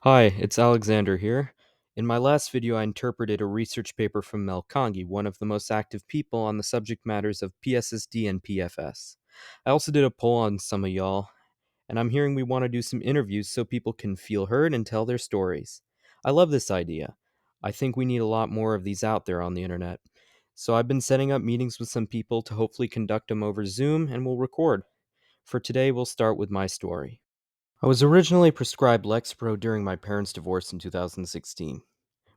Hi, it's Alexander here. In my last video, I interpreted a research paper from Mel Kongi, one of the most active people on the subject matters of PSSD and PFS. I also did a poll on some of y'all, and I'm hearing we want to do some interviews so people can feel heard and tell their stories. I love this idea. I think we need a lot more of these out there on the internet. So I've been setting up meetings with some people to hopefully conduct them over Zoom, and we'll record. For today, we'll start with my story. I was originally prescribed Lexapro during my parents' divorce in 2016.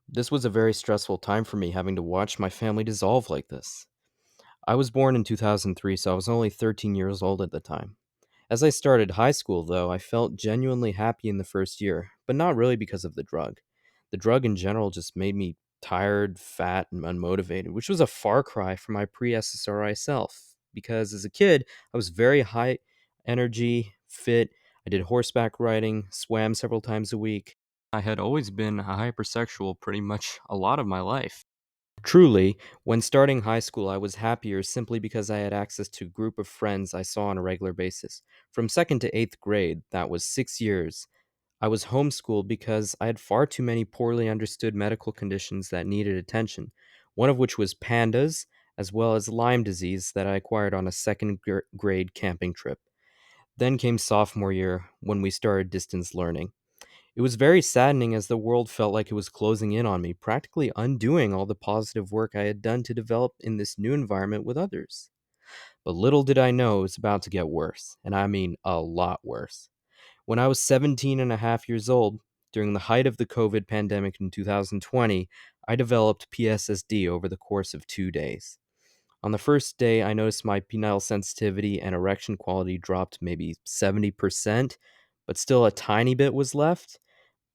This was a very stressful time for me having to watch my family dissolve like this. I was born in 2003, so I was only 13 years old at the time. As I started high school, though, I felt genuinely happy in the first year, but not really because of the drug. The drug in general just made me tired, fat, and unmotivated, which was a far cry from my pre SSRI self. Because as a kid, I was very high energy, fit. I did horseback riding, swam several times a week. I had always been a hypersexual pretty much a lot of my life. Truly, when starting high school, I was happier simply because I had access to a group of friends I saw on a regular basis. From second to eighth grade, that was 6 years, I was homeschooled because I had far too many poorly understood medical conditions that needed attention, one of which was pandas, as well as Lyme disease that I acquired on a second grade camping trip. Then came sophomore year when we started distance learning. It was very saddening as the world felt like it was closing in on me, practically undoing all the positive work I had done to develop in this new environment with others. But little did I know it was about to get worse, and I mean a lot worse. When I was 17 and a half years old, during the height of the COVID pandemic in 2020, I developed PSSD over the course of 2 days. On the first day, I noticed my penile sensitivity and erection quality dropped maybe 70%, but still a tiny bit was left.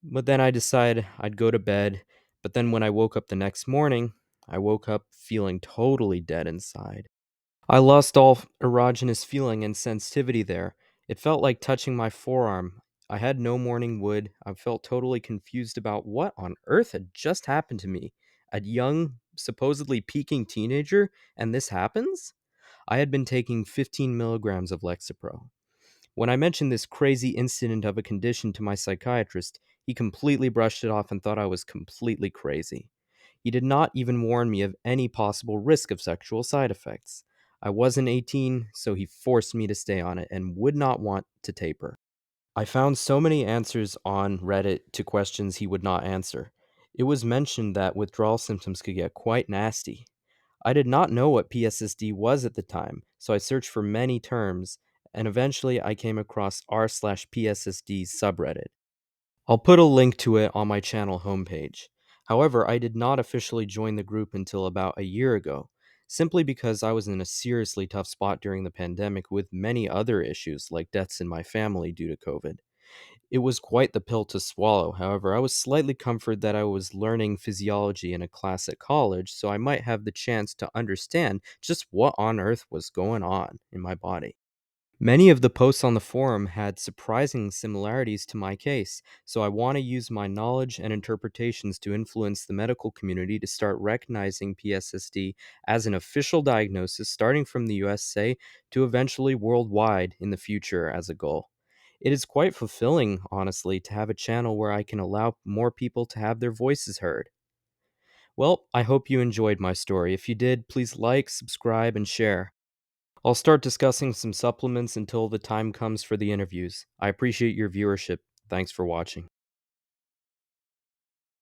But then I decided I'd go to bed. But then when I woke up the next morning, I woke up feeling totally dead inside. I lost all erogenous feeling and sensitivity there. It felt like touching my forearm. I had no morning wood. I felt totally confused about what on earth had just happened to me. A young, supposedly peaking teenager, and this happens? I had been taking 15 milligrams of Lexapro. When I mentioned this crazy incident of a condition to my psychiatrist, he completely brushed it off and thought I was completely crazy. He did not even warn me of any possible risk of sexual side effects. I wasn't 18, so he forced me to stay on it and would not want to taper. I found so many answers on Reddit to questions he would not answer. It was mentioned that withdrawal symptoms could get quite nasty. I did not know what PSSD was at the time, so I searched for many terms, and eventually I came across r/PSSD subreddit. I'll put a link to it on my channel homepage. However, I did not officially join the group until about a year ago, simply because I was in a seriously tough spot during the pandemic with many other issues like deaths in my family due to COVID. It was quite the pill to swallow. However, I was slightly comforted that I was learning physiology in a class at college, so I might have the chance to understand just what on earth was going on in my body. Many of the posts on the forum had surprising similarities to my case, so I want to use my knowledge and interpretations to influence the medical community to start recognizing PSSD as an official diagnosis starting from the USA to eventually worldwide in the future as a goal. It is quite fulfilling, honestly, to have a channel where I can allow more people to have their voices heard. Well, I hope you enjoyed my story. If you did, please like, subscribe, and share. I'll start discussing some supplements until the time comes for the interviews. I appreciate your viewership. Thanks for watching.